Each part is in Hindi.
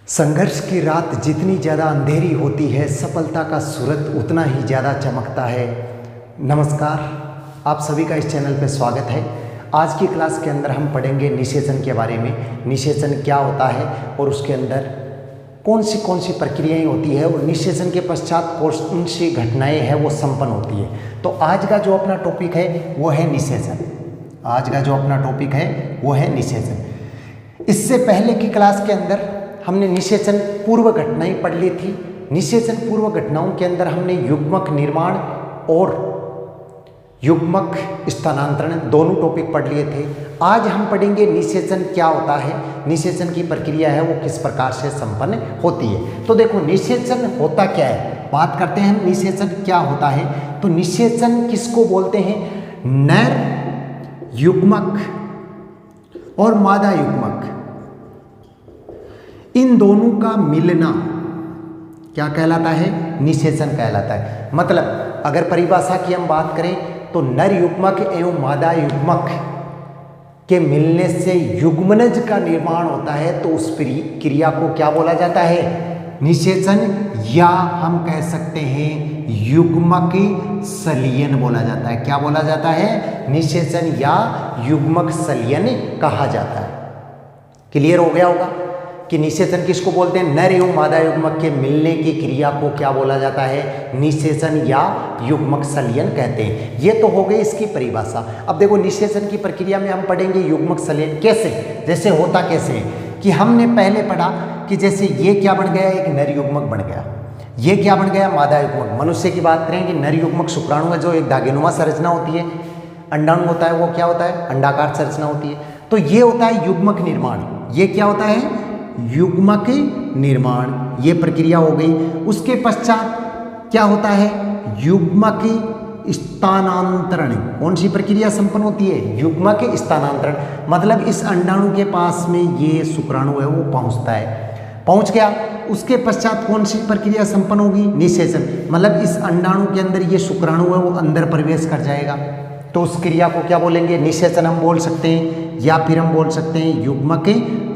संघर्ष की रात जितनी ज़्यादा अंधेरी होती है, सफलता का सूरज उतना ही ज़्यादा चमकता है। नमस्कार, आप सभी का इस चैनल पर स्वागत है। आज की क्लास के अंदर हम पढ़ेंगे निषेचन के बारे में। निषेचन क्या होता है और उसके अंदर कौन सी प्रक्रियाएं होती है और निषेचन के पश्चात कौन सी घटनाएं हैं वो संपन्न होती है। तो आज का जो अपना टॉपिक है वो है निषेचन। आज का जो अपना टॉपिक है वो है निषेचन। इससे पहले की क्लास के अंदर हमने निषेचन पूर्व घटनाएं पढ़ ली थी। निषेचन पूर्व घटनाओं के अंदर हमने युग्मक निर्माण और युग्मक स्थानांतरण दोनों टॉपिक पढ़ लिए थे। आज हम पढ़ेंगे निषेचन क्या होता है, निषेचन की प्रक्रिया है वो किस प्रकार से संपन्न होती है। तो देखो, निषेचन होता क्या है, बात करते हैं हम निषेचन क्या होता है। तो निषेचन किसको बोलते हैं? नर युग्मक और मादा युग्मक, इन दोनों का मिलना क्या कहलाता है? निषेचन कहलाता है। मतलब अगर परिभाषा की हम बात करें तो नर युग्मक एवं मादा युग्मक के मिलने से युग्मनज का निर्माण होता है, तो उस क्रिया को क्या बोला जाता है? निषेचन, या हम कह सकते हैं युग्मक संलयन बोला जाता है। क्या बोला जाता है? निषेचन या युग्मक संलयन कहा जाता है। क्लियर हो गया होगा कि निषेचन किसको बोलते हैं? नर एवं मादा युग्मक के मिलने की क्रिया को क्या बोला जाता है? निषेचन या युग्मक संलयन कहते हैं। ये तो हो गई इसकी परिभाषा। अब देखो, निषेचन की प्रक्रिया में हम पढ़ेंगे युग्मक संलयन कैसे, जैसे होता कैसे है कि हमने पहले पढ़ा कि जैसे ये क्या बन गया, एक नर युग्मक बन गया, ये क्या बन गया? मादा युग्मक। मनुष्य की बात करें कि नर युग्मक शुक्राणु है, जो एक धागेनुमा संरचना होती है। अंडाणु होता है वो क्या होता है? अंडाकार संरचना होती है। तो ये होता है युग्मक निर्माण। ये क्या होता है? युग्मक निर्माण। ये प्रक्रिया हो गई। उसके पश्चात क्या होता है? युग्मक स्थानांतरण। कौन सी प्रक्रिया संपन्न होती है? युग्मक स्थानांतरण। मतलब इस अंडाणु के पास में ये शुक्राणु है वो पहुंचता है, पहुंच गया। उसके पश्चात कौन सी प्रक्रिया संपन्न होगी? निषेचन। मतलब इस अंडाणु के अंदर ये शुक्राणु है वो अंदर प्रवेश कर जाएगा, तो उस क्रिया को क्या बोलेंगे? निषेचन हम बोल सकते हैं, या फिर हम बोल सकते हैं युग्मक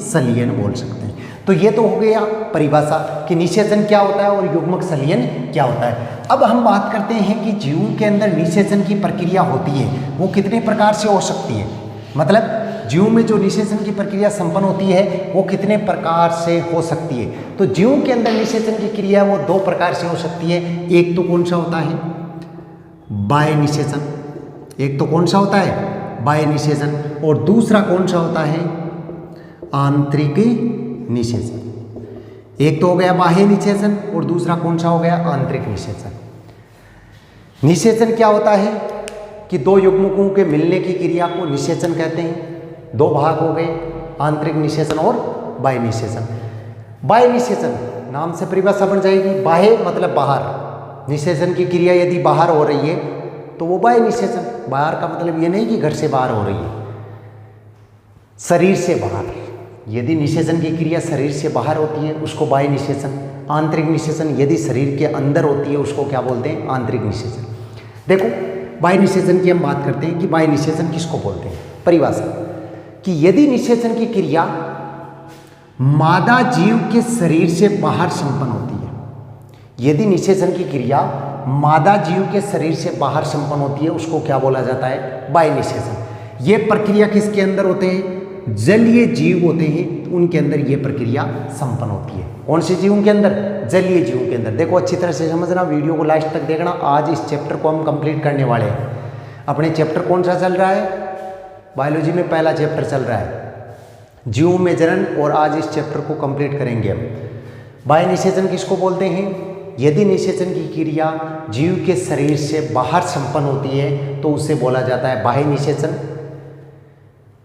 संलयन बोल सकते हैं। तो ये तो हो गया परिभाषा कि निषेचन क्या होता है और युग्मक संलयन क्या होता है। अब हम बात करते हैं कि जीवों के अंदर निषेचन की प्रक्रिया होती है वो कितने प्रकार से हो सकती है। मतलब जीवों में जो निषेचन की प्रक्रिया संपन्न होती है वो कितने प्रकार से हो सकती है। तो जीवों के अंदर निषेचन की क्रिया वो दो प्रकार से हो सकती है। एक तो कौन सा होता है? बाह्य निषेचन। एक तो कौन सा होता है? बाह्य निषेचन। और दूसरा कौन सा होता है? आंतरिक निषेचन। एक तो हो गया बाह्य निषेचन और दूसरा कौन सा हो गया? आंतरिक निषेचन। निषेचन क्या होता है कि दो युग्मकों के मिलने की क्रिया को निषेचन कहते हैं। दो भाग हो गए, आंतरिक निषेचन और बाह्य निषेचन। बाह्य निषेचन नाम से परिभाषा बन जाएगी। बाह्य मतलब बाहर। निषेचन की क्रिया यदि बाहर हो रही है तो वो बाह्य निषेचन। बाहर का मतलब ये नहीं कि घर से बाहर हो रही है, शरीर से बाहर। यदि निषेचन की क्रिया शरीर से बाहर होती है उसको बाह्य निषेचन। आंतरिक निषेचन यदि शरीर के अंदर होती है उसको क्या बोलते हैं? आंतरिक निषेचन। देखो, बाह्य निषेचन की हम बात करते हैं कि बाह्य निषेचन किसको बोलते हैं। परिभाषा कि यदि निषेचन की क्रिया मादा जीव के शरीर से बाहर संपन्न होती है, यदि निषेचन की क्रिया मादा जीव के शरीर से बाहर संपन्न होती है उसको क्या बोला जाता है? बाह्य निषेचन। ये प्रक्रिया किसके अंदर होते हैं? जलीय जीव होते हैं, उनके अंदर ये प्रक्रिया संपन्न होती है। कौन से जीवों के अंदर? जलीय जीवों के अंदर। देखो, अच्छी तरह से समझना, वीडियो को लास्ट तक देखना। आज इस चैप्टर को हम कंप्लीट करने वाले हैं। अपने चैप्टर कौन सा चल रहा है? बायोलॉजी में पहला चैप्टर चल रहा है, जीवों में जनन, और आज इस चैप्टर को कंप्लीट करेंगे हम। बाह्य निषेचन किसको बोलते हैं? यदि निषेचन की क्रिया जीव के शरीर से बाहर संपन्न होती है तो उसे बोला जाता है बाह्य निषेचन।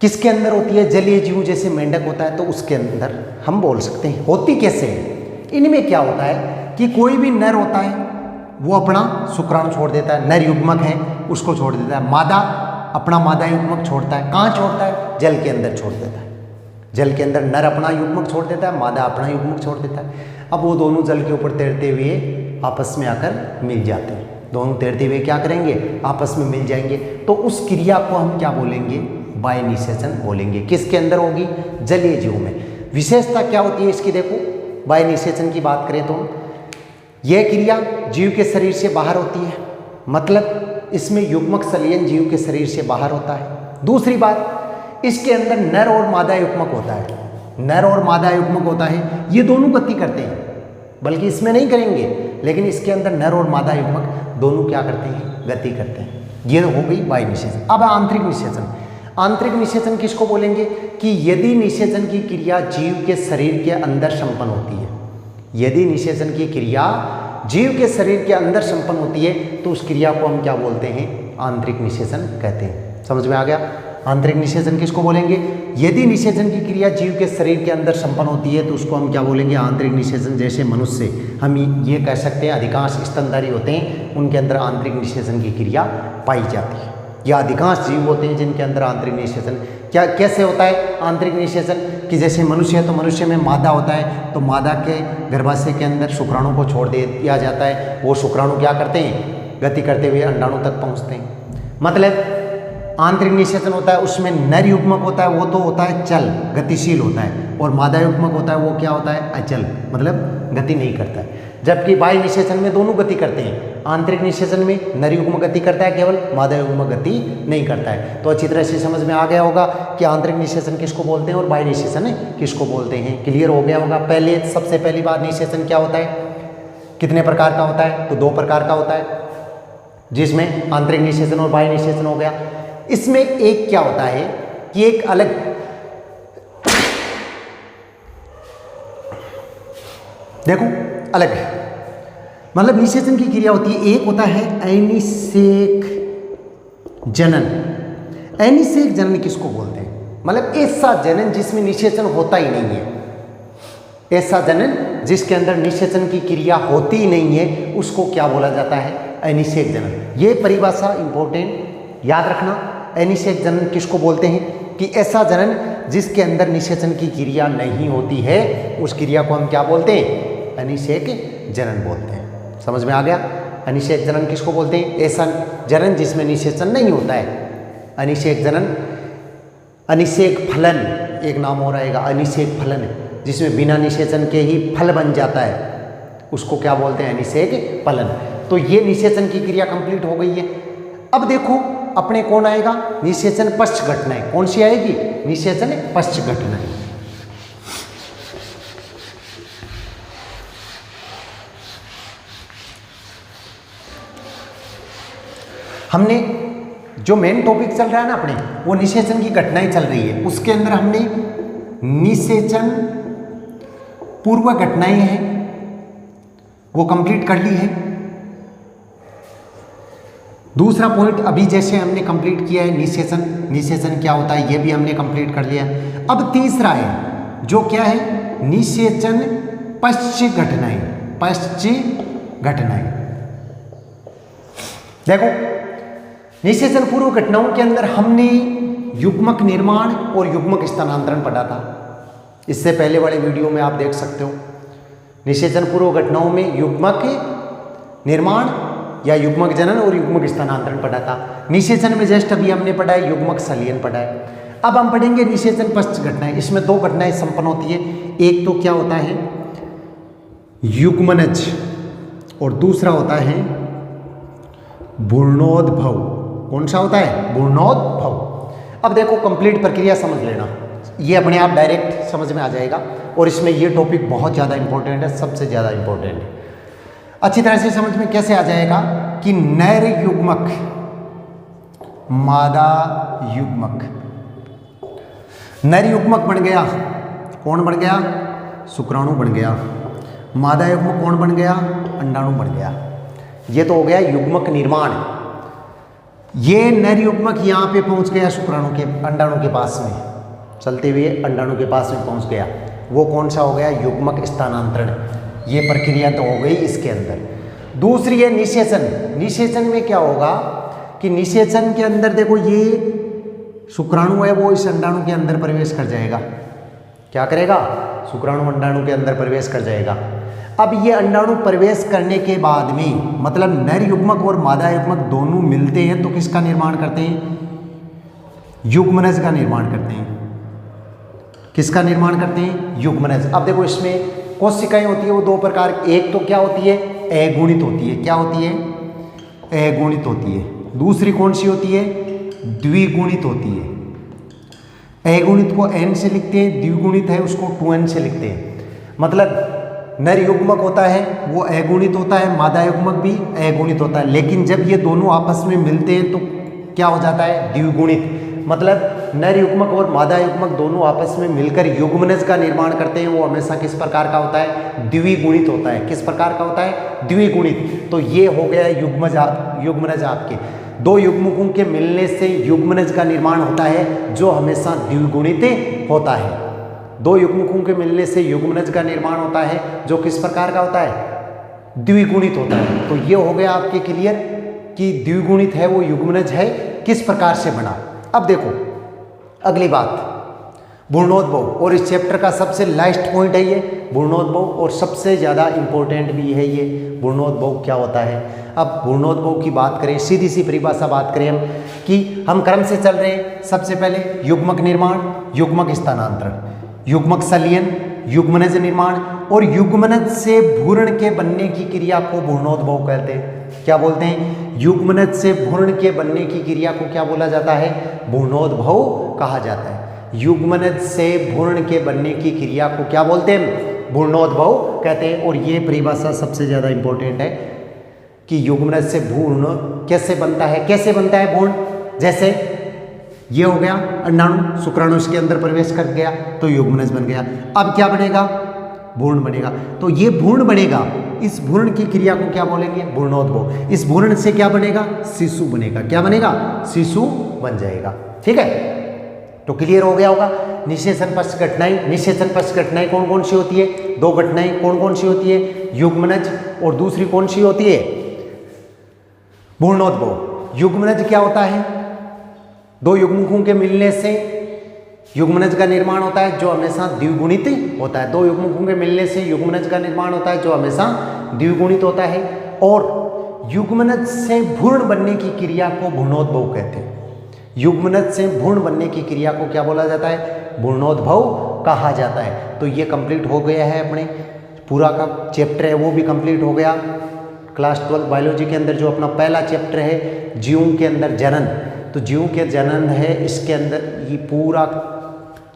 किसके अंदर होती है? जलीय जीव, जैसे मेंढक होता है तो उसके अंदर हम बोल सकते हैं। होती कैसे है? इनमें क्या होता है कि कोई भी नर होता है वो अपना शुक्राणु छोड़ देता है, नर युग्मक है उसको छोड़ देता है। मादा अपना मादा युग्मक छोड़ता है। कहाँ छोड़ता है? जल के अंदर छोड़ देता है। जल के अंदर नर अपना युग्मक छोड़ देता है, मादा अपना युग्मक छोड़ देता है। अब वो दोनों जल के ऊपर तैरते हुए आपस में आकर मिल जाते हैं। दोनों तैरते हुए क्या करेंगे? आपस में मिल जाएंगे। तो उस क्रिया को हम क्या बोलेंगे? बाह्य निषेचन बोलेंगे। किसके अंदर होगी? जलीय जीव में। विशेषता क्या होती है इसकी? देखो, बाह्य निषेचन की बात करें तो यह क्रिया जीव के शरीर से बाहर होती है, मतलब इसमें युग्मक संलयन जीव के शरीर से बाहर होता है। दूसरी बात, इसके अंदर नर और मादा युग्मक होता है, नर और मादा युग्मक होता है, ये दोनों गति करते हैं, बल्कि इसमें नहीं करेंगे, लेकिन इसके अंदर नर और मादा युग्मक दोनों क्या करते हैं, गति करते हैं। ये हो गई बाह्य निषेचन। अब आंतरिक निषेचन। आंतरिक निषेचन किसको बोलेंगे कि यदि निषेचन की क्रिया जीव के शरीर के अंदर संपन्न होती है, यदि निषेचन की क्रिया जीव के शरीर के अंदर संपन्न होती है तो उस क्रिया को हम क्या बोलते हैं, आंतरिक निषेचन कहते हैं। समझ में आ गया? आंतरिक निषेचन किसको बोलेंगे? यदि निषेचन की क्रिया जीव के शरीर के अंदर संपन्न होती है तो उसको हम क्या बोलेंगे, आंतरिक निषेचन। जैसे मनुष्य, हम ये कह सकते हैं अधिकांश स्तनधारी होते हैं, उनके अंदर आंतरिक निषेचन की क्रिया पाई जाती है, या अधिकांश जीव होते हैं जिनके अंदर आंतरिक निषेचन क्या कैसे होता है आंतरिक निषेचन, कि जैसे मनुष्य है तो मनुष्य में मादा होता है, तो मादा के गर्भाशय के अंदर शुक्राणु को छोड़ दिया जाता है, वो शुक्राणु क्या करते हैं, गति करते हुए अंडाणु तक पहुँचते हैं। मतलब आंतरिक निषेचन होता है, उसमें नर युग्मक होता है, वो तो होता है चल, गतिशील होता है, और मादा युग्मक होता है, वो क्या होता है, अचल, मतलब गति नहीं करता है। जबकि बाह्य निषेचन में दोनों गति करते हैं। आंतरिक निषेचन में नर युग्मक गति करता है केवल, मादा युग्मक गति नहीं करता है। तो अच्छी तरह से समझ में आ गया होगा कि आंतरिक निषेचन किसको बोलते हैं और बाह्य निषेचन किसको बोलते हैं। क्लियर हो गया होगा। पहले सबसे पहली बात, निषेचन क्या होता है, कितने प्रकार का होता है, तो 2 प्रकार का होता है, जिसमें आंतरिक निषेचन और बाह्य निषेचन हो गया। इसमें एक क्या होता है कि एक अलग देखो अलग है, मतलब निषेचन की क्रिया होती है। एक होता है अनिषेक जनन। अनिषेक जनन किसको बोलते हैं, मतलब ऐसा जनन जिसमें निषेचन होता ही नहीं है, ऐसा जनन जिसके अंदर निषेचन की क्रिया होती ही नहीं है, उसको क्या बोला जाता है, अनिषेक जनन। ये परिभाषा इंपॉर्टेंट याद रखना। अनिषेक जनन किसको बोलते हैं कि ऐसा जनन जिसके अंदर निषेचन की क्रिया नहीं होती है, उस क्रिया को हम क्या बोलते हैं, अनिषेक जनन बोलते हैं। समझ में आ गया? अनिषेक जनन किसको बोलते हैं, ऐसा जनन जिसमें निषेचन नहीं होता है, अनिषेक जनन। अनिषेक फलन एक नाम और आएगा, अनिषेक फलन, जिसमें बिना निषेचन के ही फल बन जाता है, उसको क्या बोलते हैं, अनिषेक फलन। तो ये निषेचन की क्रिया कंप्लीट हो गई है। अब देखो अपने कौन आएगा, निषेचन पश्च घटनाएं। कौन सी आएगी, निषेचन पश्च घटनाएं। हमने जो मेन टॉपिक चल रहा है ना अपने, वो निषेचन की घटनाएं चल रही है, उसके अंदर हमने निषेचन पूर्व घटनाएं हैं वो कंप्लीट कर ली है। दूसरा पॉइंट अभी जैसे हमने कंप्लीट किया है, निषेचन, निषेचन क्या होता है ये भी हमने कंप्लीट कर लिया। अब तीसरा है जो क्या है, निषेचन पश्च घटनाएं। पश्च घटनाएं देखो, निषेचन पूर्व घटनाओं के अंदर हमने युग्मक निर्माण और युग्मक स्थानांतरण पढ़ा था। इससे पहले वाले वीडियो में आप देख सकते हो। निषेचन पूर्व घटनाओं में युग्मक निर्माण या युग्मक जनन और युग्मक स्थानांतरण पढ़ा था। निषेचन में जस्ट अभी हमने पढ़ा है युग्मक संलयन पढ़ा है। अब हम पढ़ेंगे निषेचन पश्च घटनाएं। इसमें 2 घटनाएं संपन्न होती है, एक तो क्या होता है युग्मनज और दूसरा होता है भ्रूणोद्भव। कौन सा होता है, भ्रूणोद्भव। अब देखो कंप्लीट प्रक्रिया समझ लेना, ये अपने आप डायरेक्ट समझ में आ जाएगा। और इसमें ये टॉपिक बहुत ज़्यादा इंपॉर्टेंट है, सबसे ज़्यादा इंपॉर्टेंट है। अच्छी तरह से समझ में कैसे आ जाएगा कि नर युग्मक मादा युग्मक, नर युग्मक बन गया, कौन बन गया, शुक्राणु बन गया। मादा युग्मक कौन बन गया, अंडाणु बन गया। ये तो हो गया युग्मक निर्माण। ये नर युग्मक यहाँ पे पहुँच गया शुक्राणु के, अंडाणु के पास में, चलते हुए अंडाणु के पास में पहुँच गया। वो कौन सा हो गया, युग्मक स्थानांतरण। ये प्रक्रिया तो हो गई इसके अंदर। दूसरी है निषेचन। निषेचन में क्या होगा कि निषेचन के अंदर देखो ये शुक्राणु है वो इस अंडाणु के अंदर प्रवेश कर जाएगा। क्या करेगा, शुक्राणु अंडाणु के अंदर प्रवेश कर जाएगा। अब ये अंडाणु प्रवेश करने के बाद में मतलब नर युग्मक और मादा युग्मक दोनों मिलते हैं तो किसका निर्माण करते हैं, युग्मनज का निर्माण करते हैं। किसका निर्माण करते हैं, युग्मनज। अब देखो इसमें कोशिकाएं होती है वो दो प्रकार, एक तो क्या होती है, अगुणित होती है। क्या होती है, अगुणित होती है। दूसरी कौन सी होती है, द्विगुणित होती है। अगुणित को n से लिखते हैं, द्विगुणित है उसको 2n से लिखते हैं। मतलब नर युग्मक होता है वो अगुणित होता है, मादा युग्मक भी अगुणित होता है, लेकिन जब ये दोनों आपस में मिलते हैं तो क्या हो जाता है, द्विगुणित। मतलब नर युग्मक और मादा युग्मक दोनों आपस में मिलकर युग्मनज का निर्माण करते हैं, वो हमेशा किस प्रकार का होता है, द्विगुणित होता है। किस प्रकार का होता है, द्विगुणित। तो ये हो गया युग्मनज आपके दो युग्मकों के मिलने से युग्मनज का निर्माण होता है जो हमेशा द्विगुणित होता है। दो युग्मकों के मिलने से युग्मनज का निर्माण होता है जो किस प्रकार का होता है, द्विगुणित होता है। तो ये हो गया आपके क्लियर कि द्विगुणित है वो युग्मनज है, किस प्रकार से बना। अब देखो अगली बात, भ्रूणोद्भव, और इस चैप्टर का सबसे लास्ट पॉइंट है ये भ्रूणोद्भव, और सबसे ज़्यादा इम्पोर्टेंट भी है ये भ्रूणोद्भव क्या होता है। अब भ्रूणोद्भव की बात करें, सीधी सी परिभाषा बात करें हम कि हम क्रम से चल रहे हैं। सबसे पहले युग्मक निर्माण, युग्मक स्थानांतरण, युग्मक संलयन, युग्मनज निर्माण, और युग्मनज से भ्रूण के बनने की क्रिया को भ्रूणोद्भव कहते हैं। क्या बोलते हैं, युग्मनज से भ्रूण के बनने की क्रिया को क्या बोला जाता है, भ्रूणोद्भव कहा जाता है। युग्मनज से भ्रूण के बनने की क्रिया को क्या बोलते हैं, भ्रूणोद्भव कहते हैं। और ये परिभाषा सबसे ज़्यादा इंपॉर्टेंट है कि युग्मनज से भ्रूण कैसे बनता है, कैसे बनता है भ्रूण। जैसे ये हो गया अंडाणु, शुक्राणु इसके अंदर प्रवेश कर गया तो युग्मनज बन गया। अब क्या बनेगा, भ्रूण बनेगा। तो ये भ्रूण बनेगा, इस भ्रूण की क्रिया को क्या बोलेंगे, भ्रूणोद्भव। इस भ्रूण से क्या बनेगा, शिशु बनेगा। क्या बनेगा, शिशु बन जाएगा। ठीक है, तो क्लियर हो गया होगा। निषेचन पश्च घटनाएं, निषेचन पश्च घटनाएं कौन कौन सी होती है, दो घटनाएं कौन कौन सी होती है, युग्मनज, और दूसरी कौन सी होती है, भ्रूणोद्भव। युग्मनज क्या होता है, दो युग्मकों के मिलने से युग्मनज का निर्माण होता है जो हमेशा द्विगुणित होता है। दो युग्मकों के मिलने से युग्मनज का निर्माण होता है जो हमेशा द्विगुणित होता है। और युग्मनज से भ्रूण बनने की क्रिया को भ्रूणोद्भव कहते हैं। युग्मनज से भ्रूण बनने की क्रिया को क्या बोला जाता है, भ्रूणोद्भव कहा जाता है। तो ये कंप्लीट हो गया है, अपने पूरा का चैप्टर है वो भी कंप्लीट हो गया। क्लास 12 बायोलॉजी के अंदर जो अपना पहला चैप्टर है जीवों के अंदर जनन, तो जीवों के जनन है, इसके अंदर ये पूरा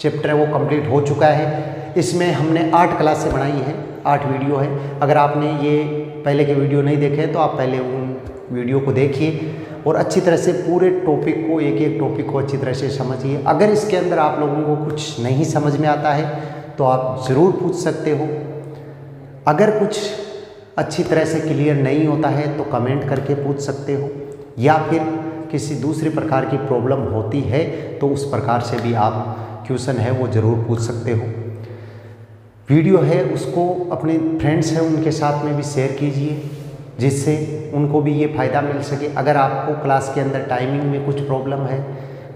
चैप्टर है वो कंप्लीट हो चुका है। इसमें हमने 8 क्लासें बनाई है, 8 वीडियो है। अगर आपने ये पहले के वीडियो नहीं देखे तो आप पहले उन वीडियो को देखिए और अच्छी तरह से पूरे टॉपिक को, एक एक टॉपिक को अच्छी तरह से समझिए। अगर इसके अंदर आप लोगों को कुछ नहीं समझ में आता है तो आप ज़रूर पूछ सकते हो। अगर कुछ अच्छी तरह से क्लियर नहीं होता है तो कमेंट करके पूछ सकते हो, या फिर किसी दूसरी प्रकार की प्रॉब्लम होती है तो उस प्रकार से भी आप क्वेश्चन है वो ज़रूर पूछ सकते हो। वीडियो है उसको अपने फ्रेंड्स हैं उनके साथ में भी शेयर कीजिए जिससे उनको भी ये फ़ायदा मिल सके। अगर आपको क्लास के अंदर टाइमिंग में कुछ प्रॉब्लम है,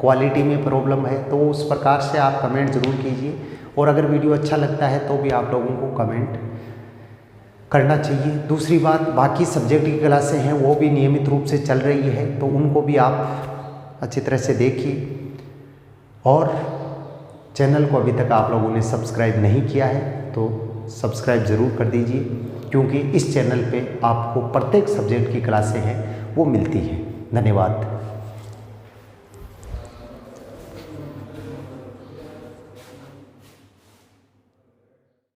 क्वालिटी में प्रॉब्लम है, तो उस प्रकार से आप कमेंट ज़रूर कीजिए। और अगर वीडियो अच्छा लगता है तो भी आप लोगों को कमेंट करना चाहिए। दूसरी बात, बाकी सब्जेक्ट की क्लासें हैं वो भी नियमित रूप से चल रही है, तो उनको भी आप अच्छी तरह से देखिए। और चैनल को अभी तक आप लोगों ने सब्सक्राइब नहीं किया है तो सब्सक्राइब ज़रूर कर दीजिए, क्योंकि इस चैनल पे आपको प्रत्येक सब्जेक्ट की क्लासें हैं वो मिलती हैं। धन्यवाद।